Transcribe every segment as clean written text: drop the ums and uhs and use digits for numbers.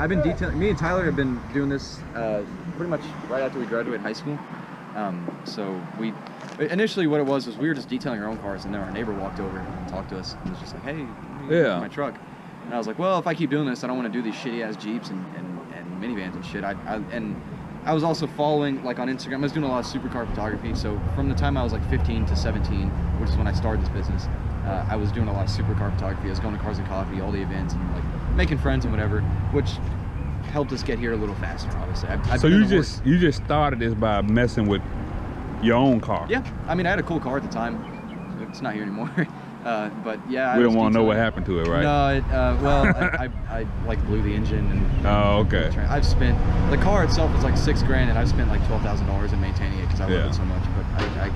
I've been detailing. Me and Tyler have been doing this pretty much right after we graduated high school. So we initially what it was we were just detailing our own cars, and then our neighbor walked over and talked to us and was just like, "Hey, yeah, my truck." And I was like, "Well, if I keep doing this, I don't want to do these shitty ass Jeeps and minivans and shit." I was also following like on Instagram. I was doing a lot of supercar photography. So from the time I was like 15 to 17, which is when I started this business, I was doing a lot of supercar photography. I was going to Cars and Coffee, all the events, and like making friends and whatever, which helped us get here a little faster, obviously. So you just started this by messing with your own car? Yeah, I mean, I had a cool car at the time. It's not here anymore. But yeah, we don't want to know what happened to it, right? No, well, I like blew the engine and. Oh, okay. I've spent the car itself is like $6 grand, and I've spent like $12,000 in maintaining it because I love it so much. But I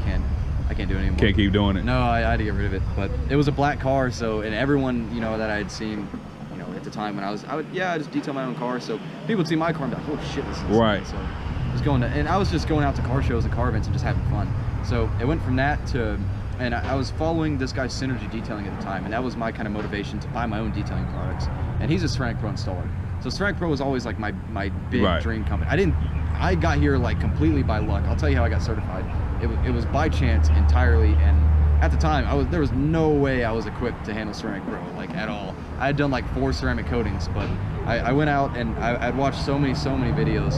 can't do it anymore. Can't keep doing it. No, I had to get rid of it. But it was a black car, so and everyone that I had seen, at the time when I would just detail my own car, so people would see my car and be like, "Holy shit, this is right." So I was I was just going out to car shows and car events and just having fun. So it went from that to. And I was following this guy Synergy Detailing at the time, and that was my kind of motivation to buy my own detailing products. And he's a Ceramic Pro installer. So Ceramic Pro was always like my big dream company. I got here like completely by luck. I'll tell you how I got certified. It was by chance entirely, and at the time there was no way I was equipped to handle Ceramic Pro, like at all. I had done like 4 ceramic coatings, but I went out and I'd watched so many videos,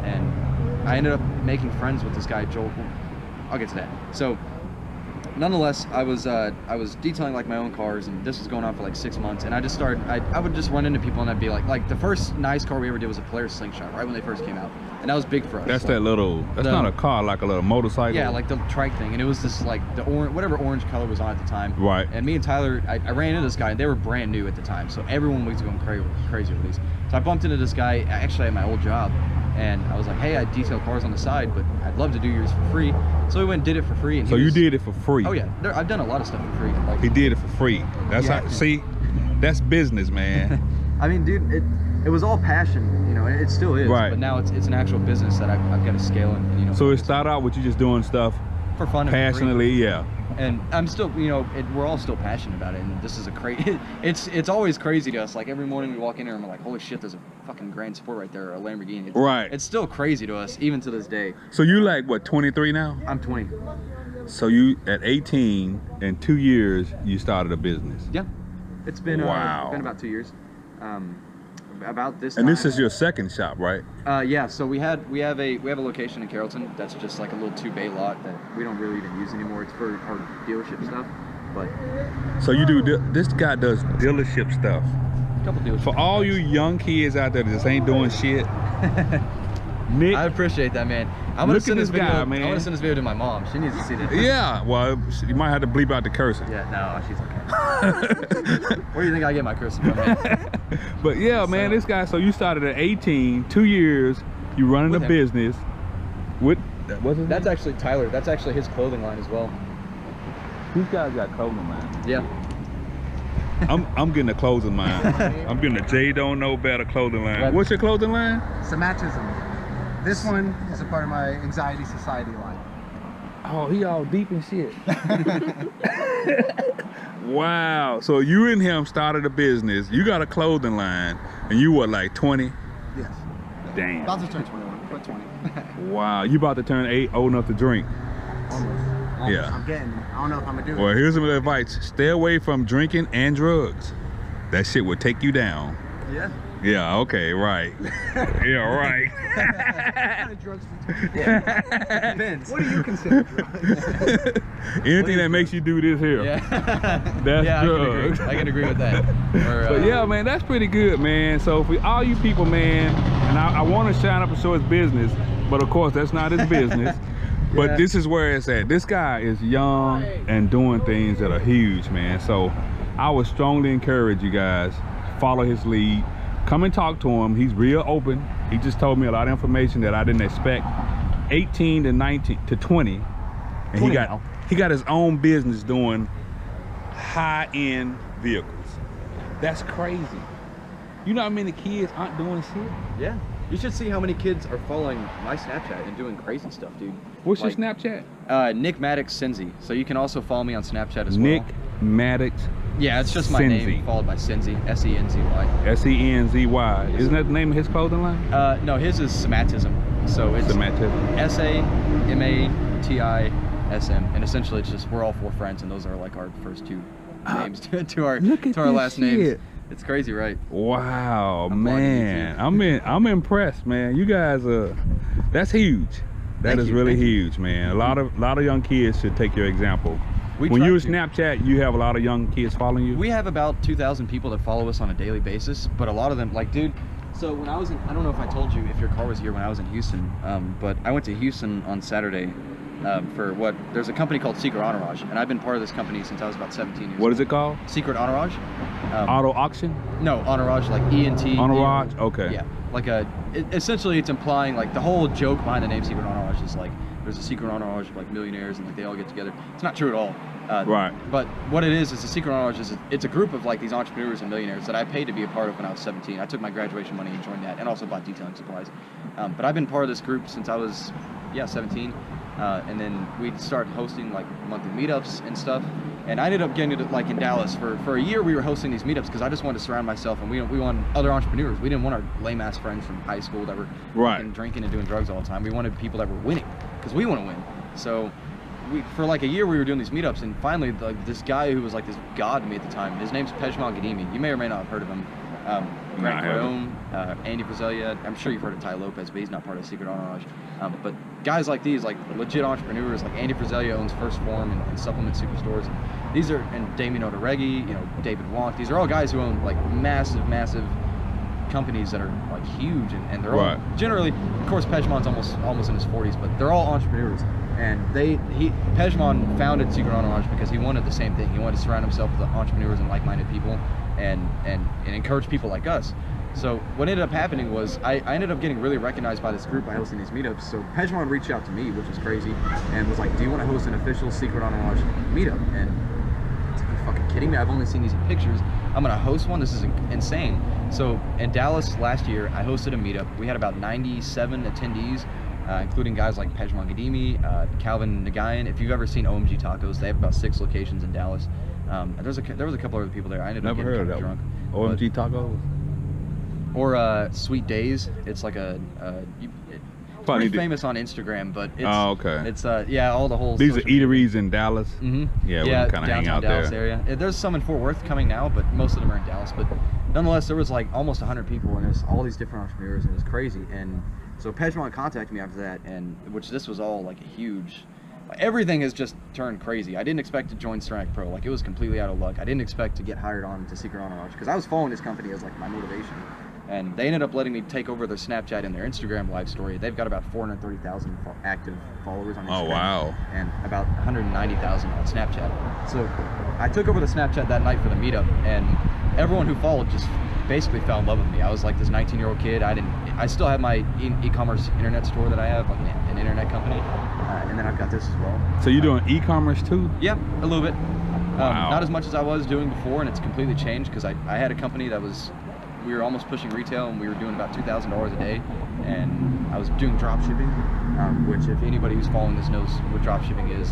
and I ended up making friends with this guy, Joel. I'll get to that. So nonetheless, I was detailing like my own cars, and this was going on for like 6 months, and I just started, I would just run into people and I'd be like the first nice car we ever did was a Polaris Slingshot, right when they first came out, and that was big for us. That's like, that's not a car, like a little motorcycle. Yeah, like the trike thing, and it was this like the whatever orange color was on at the time. Right. And me and Tyler, I ran into this guy, and they were brand new at the time, so everyone was going crazy with these. So I bumped into this guy actually at my old job, and I was like, "Hey, I detail cars on the side, but I'd love to do yours for free." So we went and did it for free. And so you did it for free? Oh yeah, I've done a lot of stuff for free. Like, he did it for free. That's how. See, that's business, man. I mean, dude, it was all passion, it still is. Right. But now it's an actual business that I've got to scale and So it started out with you just doing stuff for fun, passionately, yeah. And I'm still, we're all still passionate about it, and this is a crazy. It's always crazy to us. Like every morning we walk in here and we're like, "Holy shit, there's a fucking Grand Sport right there, or a Lamborghini." It's still crazy to us, even to this day. So you like what, 23 now? I'm 20. So you at 18, in 2 years, you started a business. Yeah, it's been wow. Been about 2 years. About this. And this is your second shop, right? Yeah. So we have a location in Carrollton that's just like a little 2-bay lot that we don't really even use anymore. It's for our dealership stuff. But so you do this guy does dealership stuff. A couple dealerships. For all you young kids out there that just ain't doing shit. Nick, I appreciate that, man. I'm gonna send this video. Guy, man. I want to send this video to my mom. She needs to see this. Yeah, well, you might have to bleep out the cursing. Yeah, no, she's okay. Where do you think I get my cursing from, man? But yeah, man, this guy. So you started at 18, 2 years. You running a business. What's his name? That's actually Tyler. That's actually his clothing line as well. These guys got clothing line. Yeah. I'm getting a clothing line. I'm getting a J Don't Know Better clothing line. What's your clothing line? Somatism. This one is a part of my Anxiety Society line. Oh, he all deep in shit. Wow. So you and him started a business. You got a clothing line, and you were like 20? Yes. Damn. About to turn 21, but 20. Wow. You about to turn 8, old enough to drink. Almost. Yeah. I'm getting it. I don't know if I'm gonna do it. Well, here's some advice. Stay away from drinking and drugs. That shit will take you down. Yeah. Yeah, okay, right. Yeah, right. What kind of drugs do you take? Yeah. Depends. What do you consider drugs? Anything that makes you do this here. Yeah. That's drugs. I can agree with that. But yeah, man, that's pretty good, man. So for all you people, man, and I want to shine up and show his business, but of course that's not his business. But this is where it's at. This guy is young and doing things that are huge, man. So I would strongly encourage you guys, follow his lead. Come and talk to him. He's real open. He just told me a lot of information that I didn't expect. 18 to 19 to 20. And he got his own business doing high-end vehicles. That's crazy. You know how many kids aren't doing shit? Yeah. You should see how many kids are following my Snapchat and doing crazy stuff, dude. What's your Snapchat? Nick Maddox Senzi. So you can also follow me on Snapchat as Nick well. Maddox. Yeah, it's just my name followed by Senzi, S-E-N-Z-Y. S-E-N-Z-Y. Isn't that the name of his clothing line? No, his is Sematism. So it's S-A-M-A-T-I-S-M, and essentially it's just we're all 4 friends, and those are like our first 2 names to our last names. It's crazy, right? Wow, man, I'm impressed, man. You guys that's huge. That is really huge, man. A lot of young kids should take your example. When you Snapchat, you have a lot of young kids following you? We have about 2,000 people that follow us on a daily basis, but a lot of them, like, dude, so when I was in, I don't know if I told you if your car was here when I was in Houston, but I went to Houston on Saturday for there's a company called Secret Entourage, and I've been part of this company since I was about 17 years old. What is it called? Secret Entourage. Auto auction? No, Entourage, like E-N-T. Entourage, okay. Yeah, like essentially it's implying, like, the whole joke behind the name Secret Entourage is like, there's a secret entourage of like millionaires and like they all get together. It's not true at all. Right. But what it is a secret entourage it's a group of like these entrepreneurs and millionaires that I paid to be a part of when I was 17. I took my graduation money and joined that, and also bought detailing supplies. But I've been part of this group since I was 17. And then we started hosting like monthly meetups and stuff. And I ended up getting to, like, in Dallas for a year. We were hosting these meetups because I just wanted to surround myself, and we wanted other entrepreneurs. We didn't want our lame ass friends from high school that were drinking and doing drugs all the time. We wanted people that were winning because we want to win. So for like a year we were doing these meetups, and finally like this guy who was like this god to me at the time, his name's Pejman Gadimi. You may or may not have heard of him. Grant Rome, Andy Frizelia. I'm sure you've heard of Ty Lopez, but he's not part of Secret Entourage. But guys like these, like legit entrepreneurs, like Andy Frizelia owns First Form and supplement superstores. These are, and Damien Oderegi, David Wonk. These are all guys who own like massive companies that are like huge, and they're all generally, of course, Pejman's almost in his 40s, but they're all entrepreneurs. And Pejman founded Secret Entourage because he wanted the same thing. He wanted to surround himself with entrepreneurs and like-minded people, and encourage people like us. So what ended up happening was I ended up getting really recognized by this group by hosting these meetups. So Pejman reached out to me, which was crazy, and was like, "Do you want to host an official Secret Entourage meetup?" And I was like, "Are you fucking kidding me? I've only seen these in pictures. I'm gonna host one. This is insane." So in Dallas last year, I hosted a meetup. We had about 97 attendees, including guys like Pejman Gadimi, Calvin Nagayan. If you've ever seen OMG Tacos, they have about 6 locations in Dallas. There was a couple other people there. I ended up getting kind of drunk. OMG Tacos? Or Sweet Days. It's like it's pretty famous on Instagram, but it's it's all the whole. These are eateries in Dallas. Yeah, we kind of hang out Dallas there. area. There's some in Fort Worth coming now, but most of them are in Dallas. But nonetheless, there was like almost 100 people, and there's all these different entrepreneurs, and it was crazy. And so Pejman contacted me after that, and this was all like a huge. Everything has just turned crazy. I didn't expect to join Ceramic Pro. Like, it was completely out of luck. I didn't expect to get hired on to Secret Entourage because I was following this company as like my motivation. And they ended up letting me take over their Snapchat and their Instagram live story. They've got about 430,000 active followers on Instagram. Oh, wow. And about 190,000 on Snapchat. So I took over the Snapchat that night for the meetup, and everyone who followed just basically fell in love with me. I was like this 19-year-old kid. I still have my e-commerce internet store that I have, like an internet company. And then I've got this as well. So you're doing e-commerce too? Yeah, a little bit. Wow. Not as much as I was doing before, and it's completely changed because I had a company that we were almost pushing retail, and we were doing about $2,000 a day, and I was doing drop shipping, which if anybody who's following this knows what drop shipping is,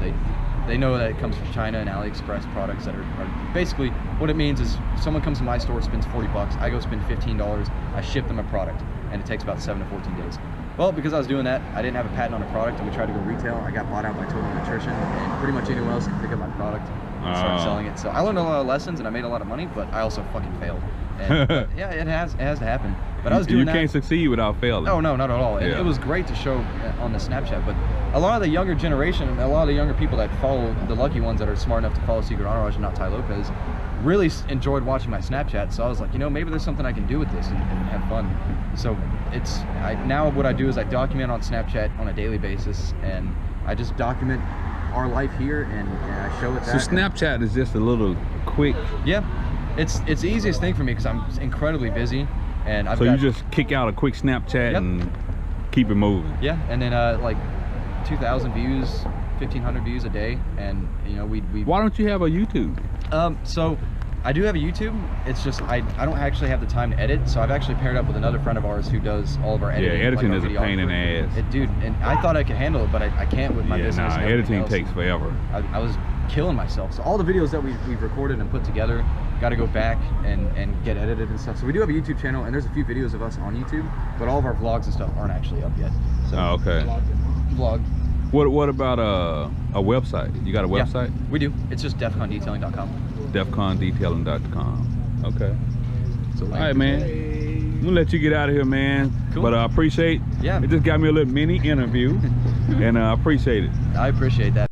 they know that it comes from China and AliExpress products that are basically, what it means is someone comes to my store, spends 40 bucks, I go spend $15, I ship them a product, and it takes about 7 to 14 days. Well, because I was doing that, I didn't have a patent on a product, and we tried to go retail. I got bought out by Total Nutrition, and pretty much anyone else could pick up my product and start selling it. So I learned a lot of lessons, and I made a lot of money, but I also fucking failed. And, yeah, it has to happen. But I was doing that. You can't succeed without failing. Oh, no, not at all. It was great to show on the Snapchat, but a lot of the younger generation, a lot of the younger people that follow, the lucky ones that are smart enough to follow Secret Entourage and not Ty Lopez, really enjoyed watching my Snapchat. So I was like, maybe there's something I can do with this and have fun. So now what I do is I document on Snapchat on a daily basis, and I just document our life here, and I show it. So Snapchat is just a little quick. Yeah, it's the easiest thing for me because I'm incredibly busy, and you just kick out a quick Snapchat and keep it moving. Yeah, and then like 2,000 views, 1,500 views a day, and we. Why don't you have a YouTube? So I do have a YouTube. It's just I don't actually have the time to edit, so I've actually paired up with another friend of ours who does all of our editing. Yeah, editing is a pain in the ass. Dude, and I thought I could handle it, but I can't with my business. Nah, editing takes forever. I was killing myself. So all the videos that we've recorded and put together, got to go back and get edited and stuff. So we do have a YouTube channel, and there's a few videos of us on YouTube, but all of our vlogs and stuff aren't actually up yet. So, oh, okay. Vlog. What about a website? You got a website? Yeah, we do. It's just defcondetailing.com. defcondetailing.com. Okay. So, all right, man. I'm gonna let you get out of here, man. Cool. But I appreciate. Yeah. It just got me a little mini interview, and I appreciate it. I appreciate that.